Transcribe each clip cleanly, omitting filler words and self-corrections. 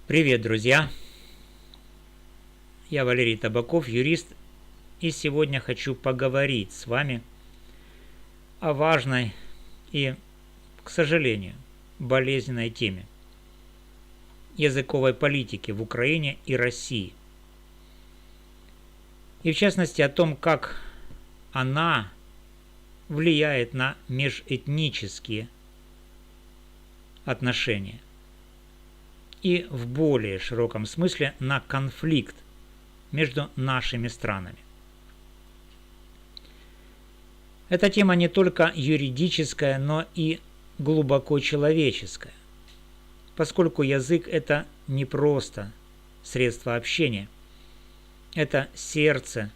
Привет, друзья! Я Валерий Табаков, юрист, и сегодня хочу поговорить с вами о важной и, к сожалению, болезненной теме языковой политики в Украине и России. И в частности о том, как она влияет на межэтнические отношения и в более широком смысле на конфликт между нашими странами. Эта тема не только юридическая, но и глубоко человеческая, поскольку язык – это не просто средство общения, это сердце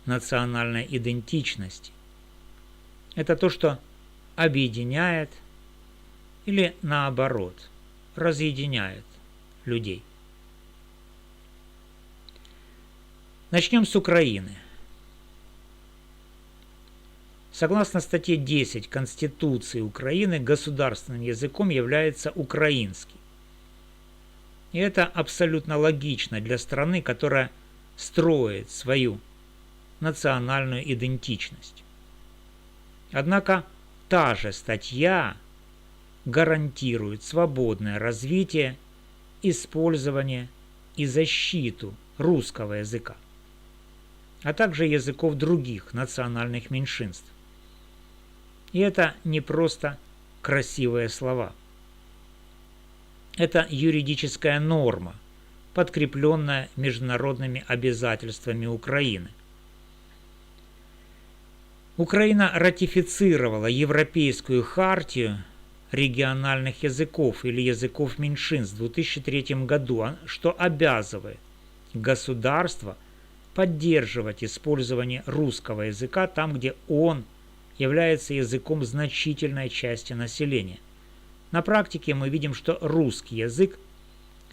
национальной идентичности. Это то, что объединяет или, наоборот, разъединяет людей. Начнем с Украины. Согласно статье 10 Конституции Украины, государственным языком является украинский. И это абсолютно логично для страны, которая строит свою национальную идентичность. Однако та же статья гарантирует свободное развитие, использование и защиту русского языка, а также языков других национальных меньшинств. И это не просто красивые слова. Это юридическая норма, подкрепленная международными обязательствами Украины. Украина ратифицировала Европейскую хартию региональных языков или языков меньшинств в 2003 году, что обязывает государство поддерживать использование русского языка там, где он является языком значительной части населения. На практике мы видим, что русский язык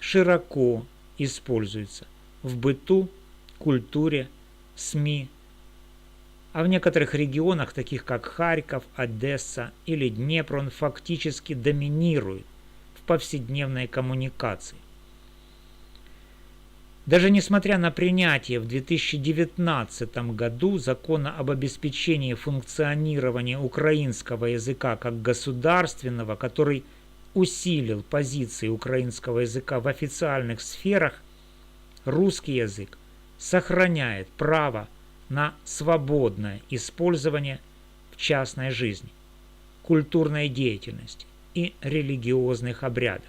широко используется в быту, культуре, СМИ, а в некоторых регионах, таких как Харьков, Одесса или Днепр, он фактически доминирует в повседневной коммуникации. Даже несмотря на принятие в 2019 году закона об обеспечении функционирования украинского языка как государственного, который усилил позиции украинского языка в официальных сферах, русский язык сохраняет право на свободное использование в частной жизни, культурной деятельности и религиозных обрядах.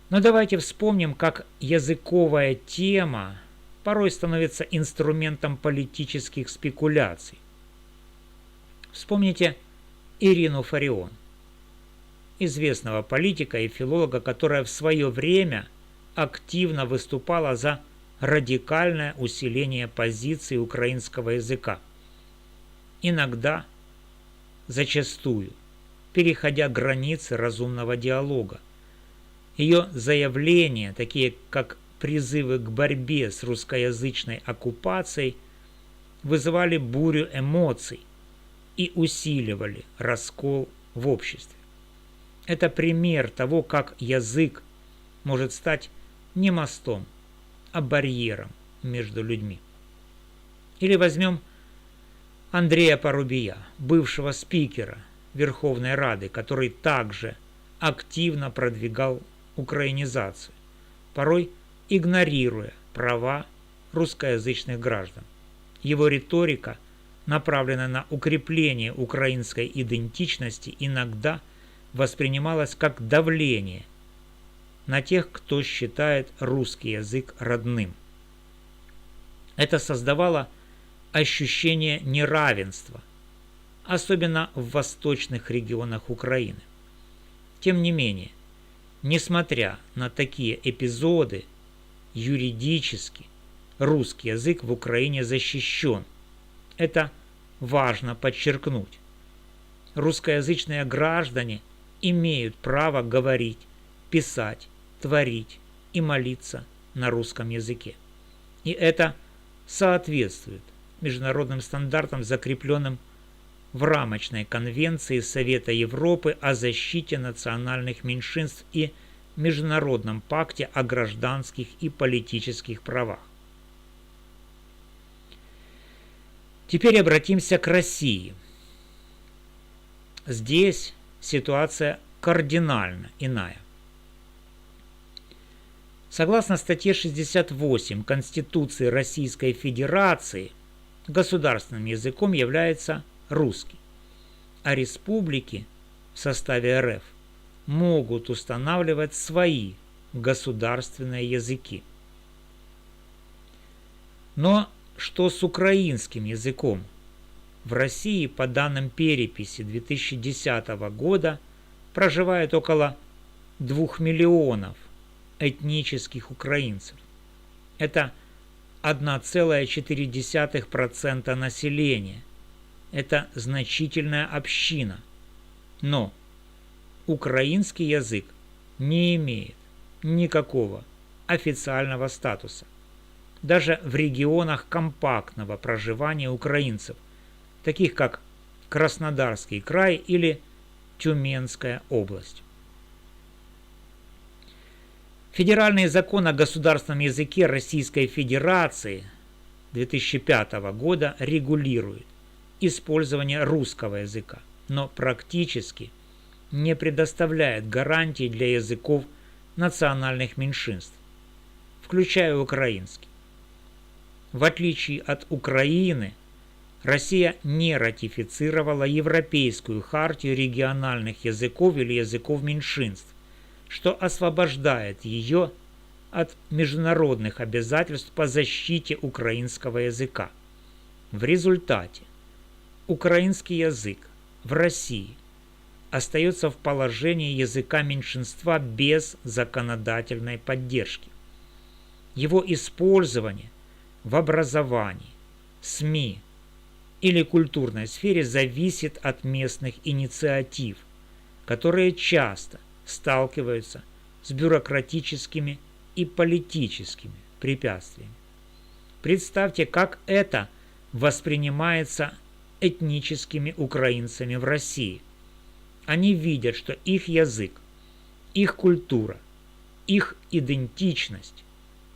Но давайте вспомним, как языковая тема порой становится инструментом политических спекуляций. Вспомните Ирину Фарион, известного политика и филолога, которая в свое время активно выступала за радикальное усиление позиции украинского языка, иногда, зачастую, переходя границы разумного диалога. Ее заявления, такие как призывы к борьбе с русскоязычной оккупацией, вызывали бурю эмоций и усиливали раскол в обществе. Это пример того, как язык может стать не мостом, а барьером между людьми. Или возьмем Андрея Парубия, бывшего спикера Верховной Рады, который также активно продвигал украинизацию, порой игнорируя права русскоязычных граждан. Его риторика, направленная на укрепление украинской идентичности, иногда воспринималась как давление на тех, кто считает русский язык родным. Это создавало ощущение неравенства, особенно в восточных регионах Украины. Тем не менее, несмотря на такие эпизоды, юридически русский язык в Украине защищен. Это важно подчеркнуть. Русскоязычные граждане имеют право говорить, писать, творить и молиться на русском языке. И это соответствует международным стандартам, закрепленным в рамочной конвенции Совета Европы о защите национальных меньшинств и Международном пакте о гражданских и политических правах. Теперь обратимся к России. Здесь ситуация кардинально иная. Согласно статье 68 Конституции Российской Федерации, государственным языком является русский, а республики в составе РФ могут устанавливать свои государственные языки. Но что с украинским языком? В России, по данным переписи 2010 года, проживает около 2 миллионов этнических украинцев. Это 1,4% населения. Это значительная община. Но украинский язык не имеет никакого официального статуса. Даже в регионах компактного проживания украинцев, таких как Краснодарский край или Тюменская область. Федеральный закон о государственном языке Российской Федерации 2005 года регулирует использование русского языка, но практически не предоставляет гарантий для языков национальных меньшинств, включая украинский. В отличие от Украины, Россия не ратифицировала Европейскую хартию региональных языков или языков меньшинств, что освобождает ее от международных обязательств по защите украинского языка. В результате украинский язык в России остается в положении языка меньшинства без законодательной поддержки. Его использование в образовании, СМИ или культурной сфере зависит от местных инициатив, которые часто сталкиваются с бюрократическими и политическими препятствиями. Представьте, как это воспринимается этническими украинцами в России. Они видят, что их язык, их культура, их идентичность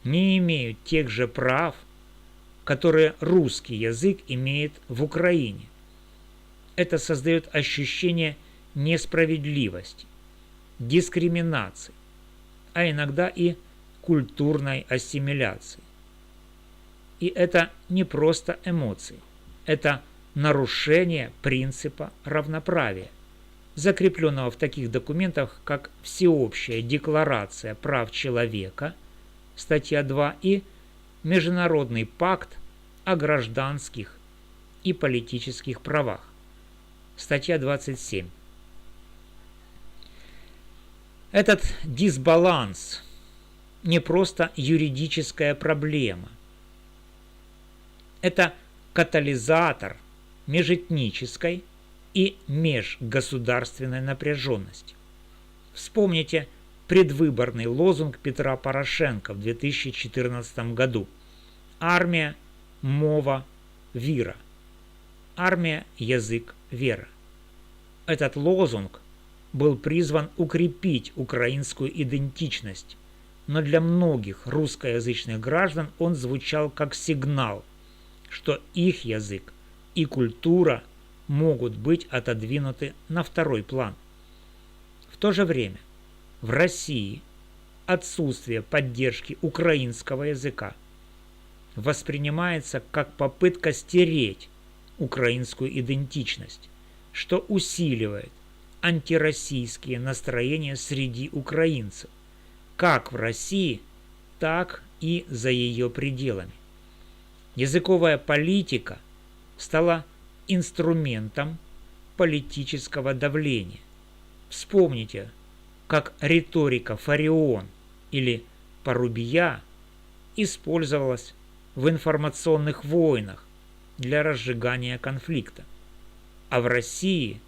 не имеют тех же прав, которые русский язык имеет в Украине. Это создает ощущение несправедливости, дискриминации, а иногда и культурной ассимиляции. И это не просто эмоции, это нарушение принципа равноправия, закрепленного в таких документах, как Всеобщая декларация прав человека, статья 2, и Международный пакт о гражданских и политических правах, статья 27. Этот дисбаланс не просто юридическая проблема. Это катализатор межэтнической и межгосударственной напряженности. Вспомните предвыборный лозунг Петра Порошенко в 2014 году. Армия, мова, віра. Армия, язык, вера. Этот лозунг был призван укрепить украинскую идентичность, но для многих русскоязычных граждан он звучал как сигнал, что их язык и культура могут быть отодвинуты на второй план. В то же время в России отсутствие поддержки украинского языка воспринимается как попытка стереть украинскую идентичность, что усиливает антироссийские настроения среди украинцев, как в России, так и за ее пределами. Языковая политика стала инструментом политического давления. Вспомните, как риторика Фарион или Порубия использовалась в информационных войнах для разжигания конфликта. А в России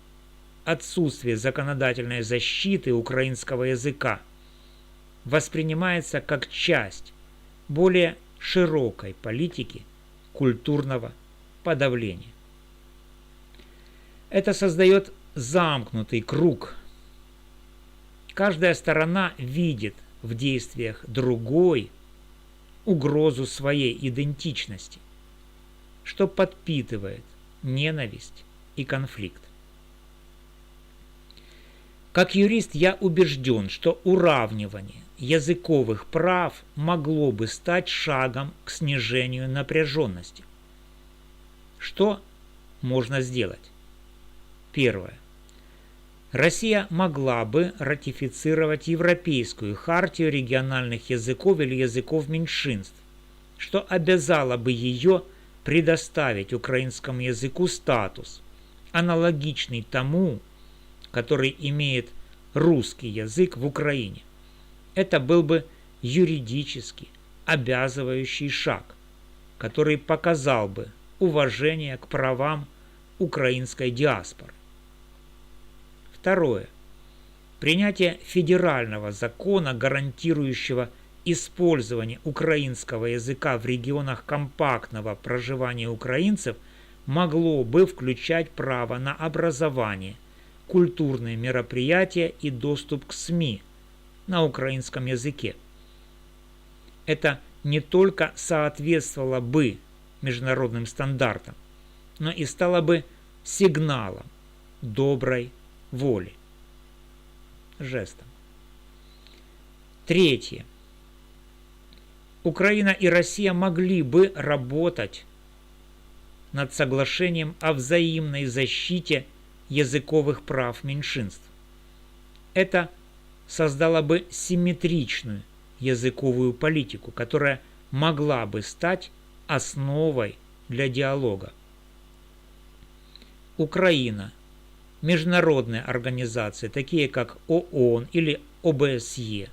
отсутствие законодательной защиты украинского языка воспринимается как часть более широкой политики культурного подавления. Это создает замкнутый круг. Каждая сторона видит в действиях другой угрозу своей идентичности, что подпитывает ненависть и конфликт. Как юрист я убежден, что уравнивание языковых прав могло бы стать шагом к снижению напряженности. Что можно сделать? Первое. Россия могла бы ратифицировать Европейскую хартию региональных языков или языков меньшинств, что обязало бы ее предоставить украинскому языку статус, аналогичный тому, который имеет русский язык в Украине. Это был бы юридически обязывающий шаг, который показал бы уважение к правам украинской диаспоры. Второе. Принятие федерального закона, гарантирующего использование украинского языка в регионах компактного проживания украинцев, могло бы включать право на образование, культурные мероприятия и доступ к СМИ на украинском языке. Это не только соответствовало бы международным стандартам, но и стало бы сигналом доброй воли. Жестом. Третье. Украина и Россия могли бы работать над соглашением о взаимной защите языковых прав меньшинств. Это создало бы симметричную языковую политику, которая могла бы стать основой для диалога. Украина, международные организации, такие как ООН или ОБСЕ,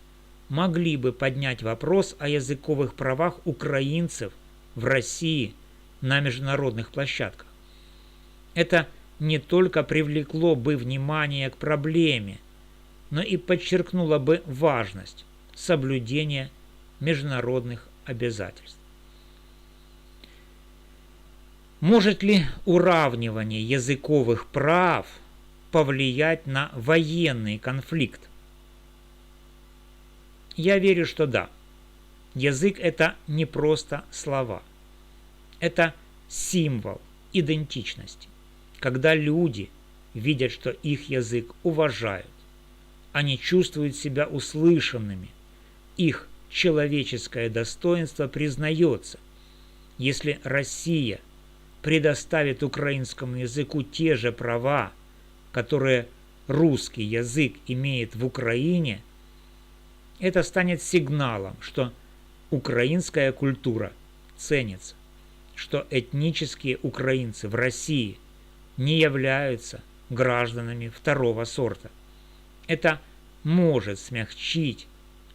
могли бы поднять вопрос о языковых правах украинцев в России на международных площадках. Это не только привлекло бы внимание к проблеме, но и подчеркнуло бы важность соблюдения международных обязательств. Может ли уравнивание языковых прав повлиять на военный конфликт? Я верю, что да. Язык – это не просто слова. Это символ идентичности. Когда люди видят, что их язык уважают, они чувствуют себя услышанными, их человеческое достоинство признается. Если Россия предоставит украинскому языку те же права, которые русский язык имеет в Украине, это станет сигналом, что украинская культура ценится, что этнические украинцы в России не являются гражданами второго сорта. Это может смягчить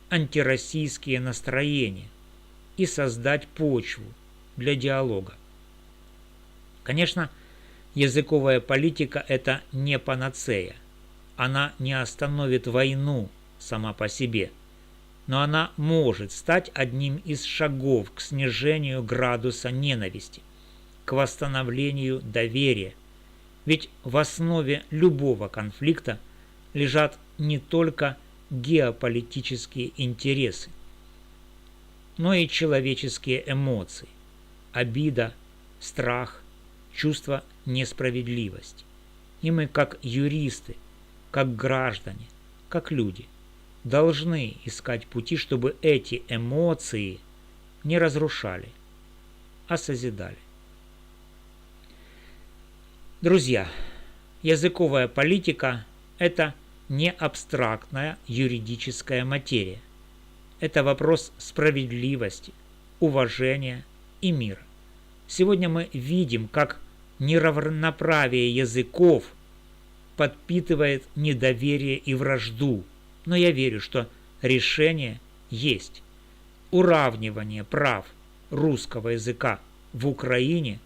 антироссийские настроения и создать почву для диалога. Конечно, языковая политика – это не панацея. Она не остановит войну сама по себе. Но она может стать одним из шагов к снижению градуса ненависти, к восстановлению доверия. Ведь в основе любого конфликта лежат не только геополитические интересы, но и человеческие эмоции, обида, страх, чувство несправедливости. И мы, как юристы, как граждане, как люди, должны искать пути, чтобы эти эмоции не разрушали, а созидали. Друзья, языковая политика – это не абстрактная юридическая материя. Это вопрос справедливости, уважения и мира. Сегодня мы видим, как неравноправие языков подпитывает недоверие и вражду. Но я верю, что решение есть. Уравнивание прав русского языка в Украине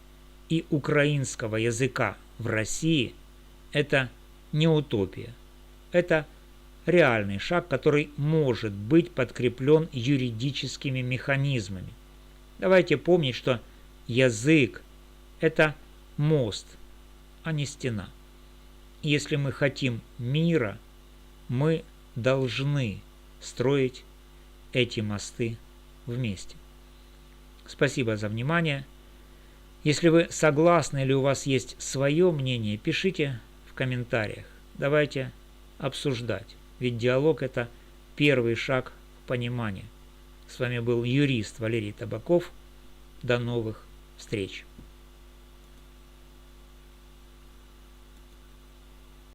и украинского языка в России – это не утопия. Это реальный шаг, который может быть подкреплен юридическими механизмами. Давайте помнить, что язык – это мост, а не стена. Если мы хотим мира, мы должны строить эти мосты вместе. Спасибо за внимание. Если вы согласны или у вас есть свое мнение, пишите в комментариях. Давайте обсуждать, ведь диалог – это первый шаг к пониманию. С вами был юрист Валерий Табаков. До новых встреч!